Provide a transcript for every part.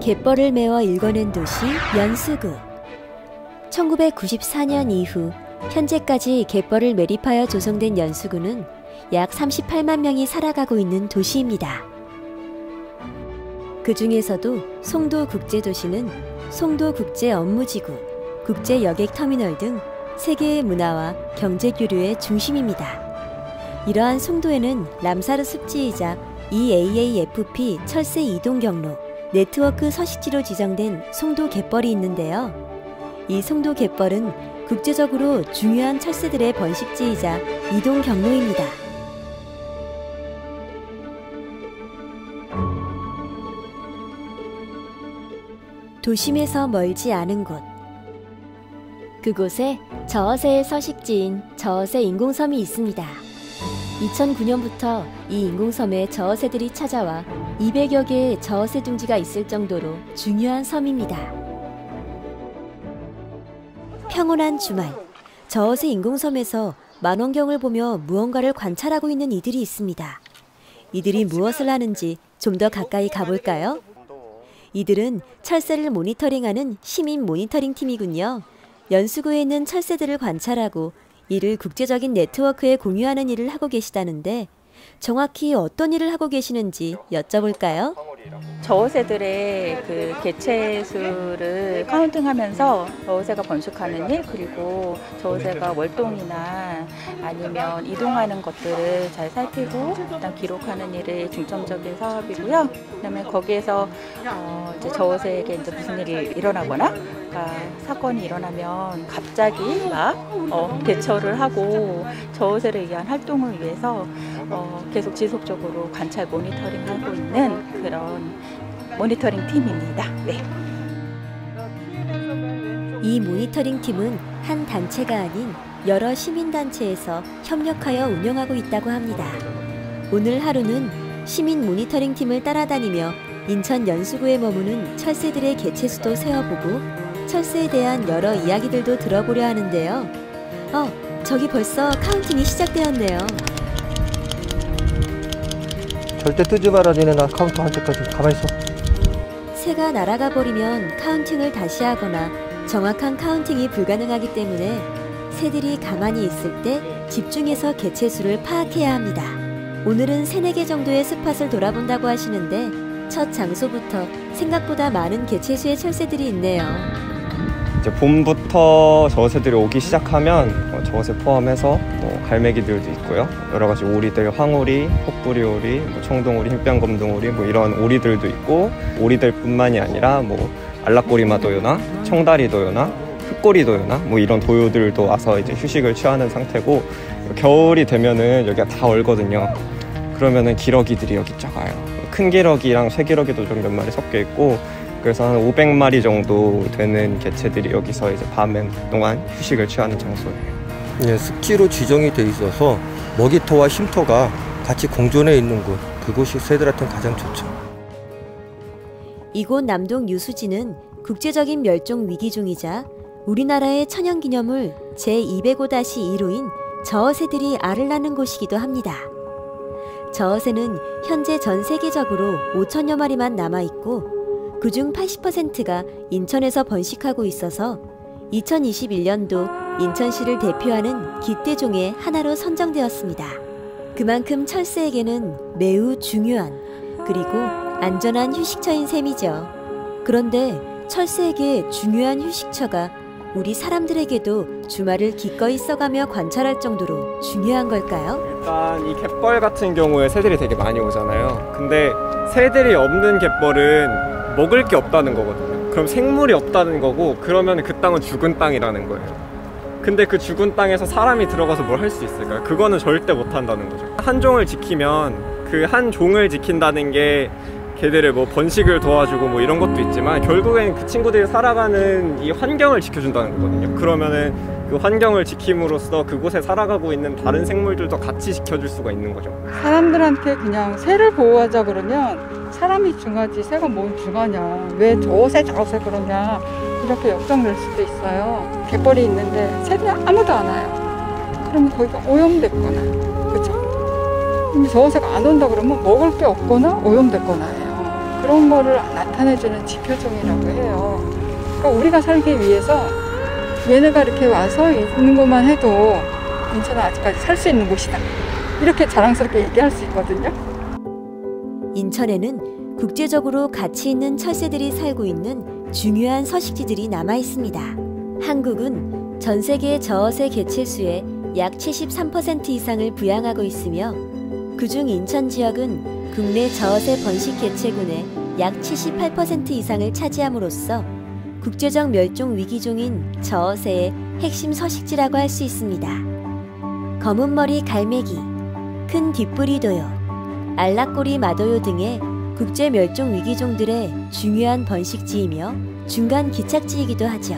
갯벌을 메워 일궈낸 도시 연수구. 1994년 이후 현재까지 갯벌을 매립하여 조성된 연수구는 약 38만 명이 살아가고 있는 도시입니다. 그 중에서도 송도국제도시는 송도국제업무지구, 국제여객터미널 등 세계의 문화와 경제교류의 중심입니다. 이러한 송도에는 람사르 습지이자 EAAFP 철새 이동 경로, 네트워크 서식지로 지정된 송도 갯벌이 있는데요. 이 송도 갯벌은 국제적으로 중요한 철새들의 번식지이자 이동 경로입니다. 도심에서 멀지 않은 곳. 그곳에 저어새의 서식지인 저어새 인공섬이 있습니다. 2009년부터 이 인공섬에 저어새들이 찾아와 200여 개의 저어새 둥지가 있을 정도로 중요한 섬입니다. 평온한 주말, 저어새 인공섬에서 만원경을 보며 무언가를 관찰하고 있는 이들이 있습니다. 이들이 무엇을 하는지 좀 더 가까이 가볼까요? 이들은 철새를 모니터링하는 시민 모니터링 팀이군요. 연수구에 있는 철새들을 관찰하고 이를 국제적인 네트워크에 공유하는 일을 하고 계시다는데 정확히 어떤 일을 하고 계시는지 여쭤볼까요? 저어새들의 그 개체 수를 카운팅하면서 저어새가 번식하는 일, 그리고 저어새가 월동이나 아니면 이동하는 것들을 잘 살피고 일단 기록하는 일이 중점적인 사업이고요. 그다음에 거기에서 이제 저어새에게 이제 무슨 일이 일어나거나 사건이 일어나면 갑자기 막 대처를 하고 저어새를 위한 활동을 위해서 계속 지속적으로 관찰 모니터링하고 있는 그런 모니터링 팀입니다. 네. 이 모니터링 팀은 한 단체가 아닌 여러 시민단체에서 협력하여 운영하고 있다고 합니다. 오늘 하루는 시민 모니터링 팀을 따라다니며 인천 연수구에 머무는 철새들의 개체수도 세어보고 철새에 대한 여러 이야기들도 들어보려 하는데요. 저기 벌써 카운팅이 시작되었네요. 절대 뜨지 마라. 니네 나 카운트 할 때까지 가만히 있어. 새가 날아가 버리면 카운팅을 다시 하거나 정확한 카운팅이 불가능하기 때문에 새들이 가만히 있을 때 집중해서 개체수를 파악해야 합니다. 오늘은 3-4개 정도의 스팟을 돌아본다고 하시는데 첫 장소부터 생각보다 많은 개체수의 철새들이 있네요. 이제 봄부터 저어새들이 오기 시작하면 저어새 포함해서 갈매기들도 있고요. 여러 가지 오리들, 황오리, 혹부리오리, 청동오리, 흰뺨검둥오리 이런 오리들도 있고, 오리들뿐만이 아니라 알락꼬리마도요나 청다리도요나 흑꼬리도요나 이런 도요들도 와서 이제 휴식을 취하는 상태고, 겨울이 되면은 여기가 다 얼거든요. 그러면은 기러기들이 여기 쫙 와요. 큰 기러기랑 쇠기러기도 좀 몇 마리 섞여 있고, 그래서 한 500마리 정도 되는 개체들이 여기서 이제 밤 동안 휴식을 취하는 장소예요. 예, 습지로 지정이 돼 있어서 먹이터와 쉼터가 같이 공존해 있는 곳, 그곳이 새들한테는 가장 좋죠. 이곳 남동 유수지는 국제적인 멸종 위기종이자 우리나라의 천연기념물 제205-2로인 저어새들이 알을 낳는 곳이기도 합니다. 저어새는 현재 전 세계적으로 5천여 마리만 남아있고 그중 80%가 인천에서 번식하고 있어서 2021년도 인천시를 대표하는 기대종의 하나로 선정되었습니다. 그만큼 철새에게는 매우 중요한 그리고 안전한 휴식처인 셈이죠. 그런데 철새에게 중요한 휴식처가 우리 사람들에게도 주말을 기꺼이 써가며 관찰할 정도로 중요한 걸까요? 일단 이 갯벌 같은 경우에 새들이 되게 많이 오잖아요. 근데 새들이 없는 갯벌은 먹을 게 없다는 거거든요. 그럼 생물이 없다는 거고, 그러면 그 땅은 죽은 땅이라는 거예요. 근데 그 죽은 땅에서 사람이 들어가서 뭘 할 수 있을까요? 그거는 절대 못 한다는 거죠. 한 종을 지키면 그 한 종을 지킨다는 게 걔들의 번식을 도와주고 이런 것도 있지만, 결국엔 그 친구들이 살아가는 이 환경을 지켜준다는 거거든요. 그러면은 그 환경을 지킴으로써 그곳에 살아가고 있는 다른 생물들도 같이 지켜줄 수가 있는 거죠. 사람들한테 그냥 새를 보호하자 그러면 사람이 중하지 새가 뭘 중하냐, 왜 저새 그러냐 이렇게 역정낼 수도 있어요. 갯벌이 있는데 새들이 아무도 안 와요. 그러면 거기가 오염됐거나, 그렇죠? 근데 저새가 안 온다 그러면 먹을 게 없거나 오염됐거나 해요. 그런 거를 나타내주는 지표종이라고 해요. 그러니까 우리가 살기 위해서 얘네가 이렇게 와서 있는 것만 해도 인천은 아직까지 살 수 있는 곳이다, 이렇게 자랑스럽게 얘기할 수 있거든요. 인천에는 국제적으로 가치 있는 철새들이 살고 있는 중요한 서식지들이 남아 있습니다. 한국은 전 세계 저어새 개체수의 약 73% 이상을 부양하고 있으며 그중 인천 지역은 국내 저어새 번식 개체군의 약 78% 이상을 차지함으로써 국제적 멸종 위기종인 저어새의 핵심 서식지라고 할 수 있습니다. 검은머리 갈매기, 큰 뒷부리 도요, 알락꼬리 마도요 등의 국제 멸종 위기종들의 중요한 번식지이며 중간 기착지이기도 하죠.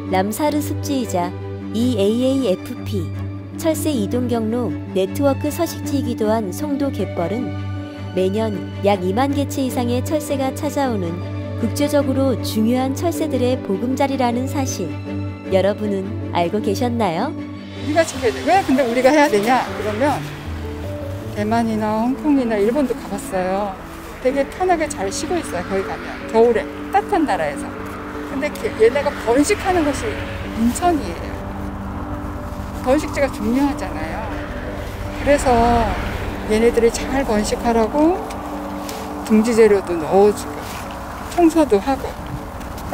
람사르 습지이자 EAAFP 철새 이동 경로 네트워크 서식지이기도 한 송도 갯벌은 매년 약 2만 개체 이상의 철새가 찾아오는 국제적으로 중요한 철새들의 보금자리라는 사실, 여러분은 알고 계셨나요? 우리가 지켜야 돼. 왜 근데 우리가 해야 되냐 그러면, 대만이나 홍콩이나 일본도 가봤어요. 되게 편하게 잘 쉬고 있어요. 거기 가면 겨울에 따뜻한 나라에서. 근데 얘네가 번식하는 곳이 인천이에요. 번식지가 중요하잖아요. 그래서 얘네들이 잘 번식하라고 둥지 재료도 넣어주고 청소도 하고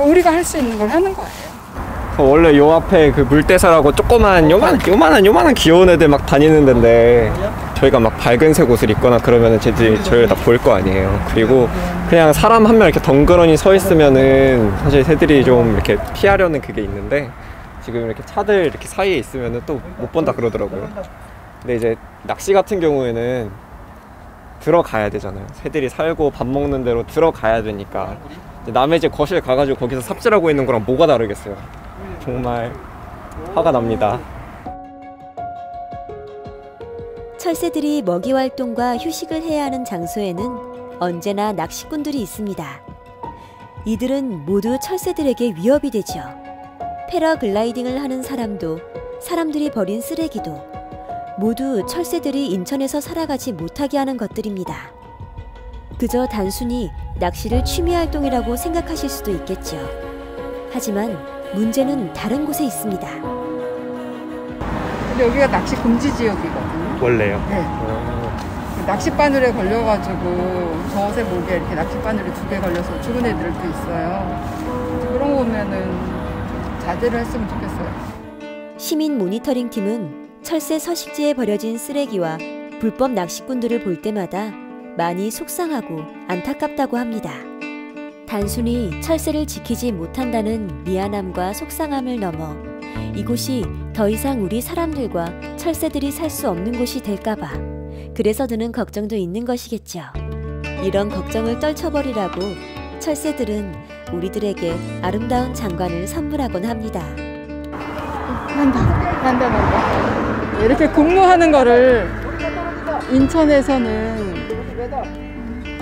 우리가 할 수 있는 걸 하는 거예요. 원래 요 앞에 그 물대사라고 조그만 요만한 귀여운 애들 막 다니는 데인데, 저희가 막 밝은색 옷을 입거나 그러면은 저희를 다 볼 거 아니에요. 그리고 그냥 사람 한 명 이렇게 덩그러니 서 있으면은 사실 새들이 좀 이렇게 피하려는 그게 있는데, 지금 이렇게 차들 이렇게 사이에 있으면은 또 못 본다 그러더라고요. 근데 이제 낚시 같은 경우에는 들어가야 되잖아요. 새들이 살고 밥 먹는 데로 들어가야 되니까 남의 집 거실 가가지고 거기서 삽질하고 있는 거랑 뭐가 다르겠어요. 정말 화가 납니다. 철새들이 먹이 활동과 휴식을 해야 하는 장소에는 언제나 낚시꾼들이 있습니다. 이들은 모두 철새들에게 위협이 되죠. 패러글라이딩을 하는 사람도, 사람들이 버린 쓰레기도 모두 철새들이 인천에서 살아가지 못하게 하는 것들입니다. 그저 단순히 낚시를 취미활동이라고 생각하실 수도 있겠죠. 하지만 문제는 다른 곳에 있습니다. 근데 여기가 낚시 금지 지역이거든요. 원래요? 네. 낚싯바늘에 걸려가지고 저새 목에 이렇게 낚싯바늘이 2개 걸려서 죽은 애들도 있어요. 그런 거 보면은 자제를 했으면 좋겠어요. 시민 모니터링 팀은 철새 서식지에 버려진 쓰레기와 불법 낚시꾼들을 볼 때마다 많이 속상하고 안타깝다고 합니다. 단순히 철새를 지키지 못한다는 미안함과 속상함을 넘어 이곳이 더 이상 우리 사람들과 철새들이 살 수 없는 곳이 될까봐 그래서 드는 걱정도 있는 것이겠죠. 이런 걱정을 떨쳐버리라고 철새들은 우리들에게 아름다운 장관을 선물하곤 합니다. 난다. 이렇게 근무하는 거를 인천에서는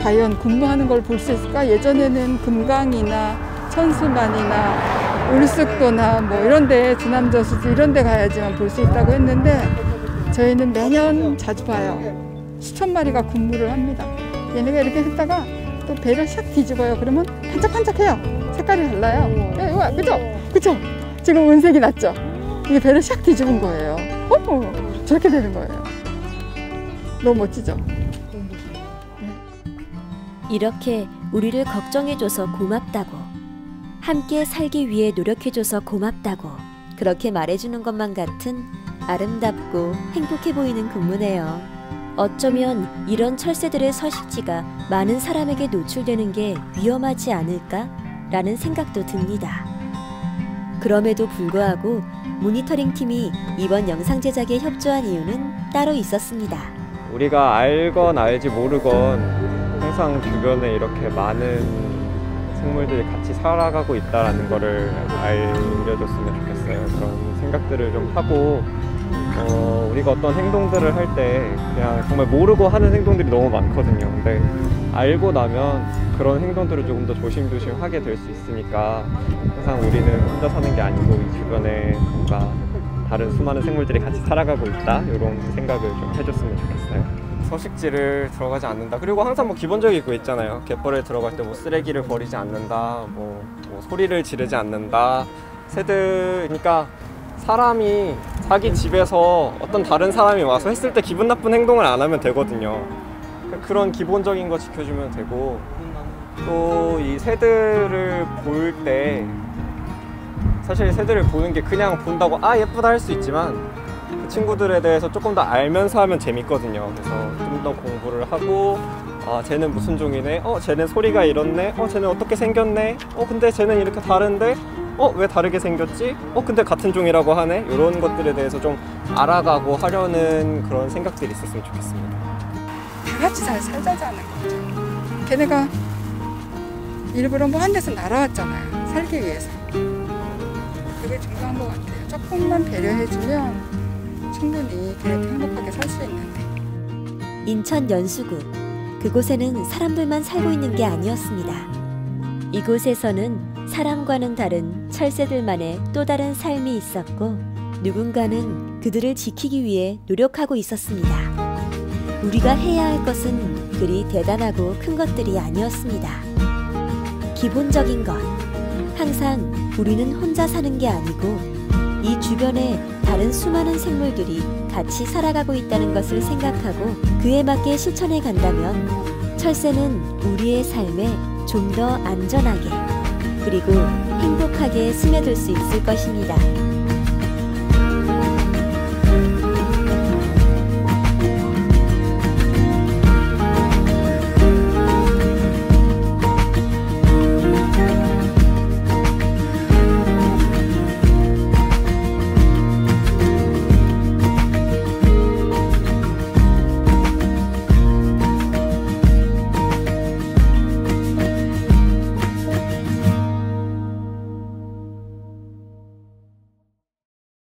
과연 근무하는 걸 볼 수 있을까? 예전에는 금강이나 천수만이나 울숙도나 뭐 이런데, 주남저수지 이런데 가야지만 볼 수 있다고 했는데 저희는 매년 자주 봐요. 수천 마리가 근무를 합니다. 얘네가 이렇게 했다가 또 배를 샥 뒤집어요. 그러면 반짝반짝해요. 색깔이 달라요. 그죠? 지금 은색이 났죠? 이게 배를 샥 뒤집은 거예요. 저렇게 되는 거예요. 너무 멋지죠? 이렇게 우리를 걱정해줘서 고맙다고, 함께 살기 위해 노력해줘서 고맙다고 그렇게 말해주는 것만 같은 아름답고 행복해 보이는 근무네요. 어쩌면 이런 철새들의 서식지가 많은 사람에게 노출되는 게 위험하지 않을까? 라는 생각도 듭니다. 그럼에도 불구하고 모니터링 팀이 이번 영상 제작에 협조한 이유는 따로 있었습니다. 우리가 알건 알지 모르건 항상 주변에 이렇게 많은 생물들이 같이 살아가고 있다는 거를 알려줬으면 좋겠어요. 그런 생각들을 좀 하고 우리가 어떤 행동들을 할 때 그냥 정말 모르고 하는 행동들이 너무 많거든요. 근데 알고 나면 그런 행동들을 조금 더 조심조심 하게 될 수 있으니까 항상 우리는 혼자 사는 게 아니고 이 주변에 뭔가 다른 수많은 생물들이 같이 살아가고 있다, 이런 생각을 좀 해줬으면 좋겠어요. 서식지를 들어가지 않는다. 그리고 항상 뭐 기본적인 거 있잖아요. 갯벌에 들어갈 때 뭐 쓰레기를 버리지 않는다, 뭐 소리를 지르지 않는다. 그러니까 사람이 자기 집에서 어떤 다른 사람이 와서 했을 때 기분 나쁜 행동을 안 하면 되거든요. 그런 기본적인 거 지켜주면 되고, 또 이 새들을 볼 때 사실 새들을 보는 게 그냥 본다고 아 예쁘다 할 수 있지만 그 친구들에 대해서 조금 더 알면서 하면 재밌거든요. 그래서 좀 더 공부를 하고 아 쟤는 무슨 종이네, 쟤는 소리가 이렇네, 쟤는 어떻게 생겼네, 근데 쟤는 이렇게 다른데 왜 다르게 생겼지? 근데 같은 종이라고 하네? 이런 것들에 대해서 좀 알아가고 하려는 그런 생각들이 있었으면 좋겠습니다. 다 같이 잘 살자자는 거죠. 걔네가 일부러 뭐 한 데서 날아왔잖아요. 살기 위해서. 그게 중요한 것 같아요. 조금만 배려해주면 충분히 걔네도 행복하게 살 수 있는데. 인천 연수구. 그곳에는 사람들만 살고 있는 게 아니었습니다. 이곳에서는 사람과는 다른 철새들만의 또 다른 삶이 있었고, 누군가는 그들을 지키기 위해 노력하고 있었습니다. 우리가 해야 할 것은 그리 대단하고 큰 것들이 아니었습니다. 기본적인 것, 항상 우리는 혼자 사는 게 아니고 이 주변에 다른 수많은 생물들이 같이 살아가고 있다는 것을 생각하고 그에 맞게 실천해 간다면 철새는 우리의 삶에 좀 더 안전하게 그리고 행복하게 스며들 수 있을 것입니다.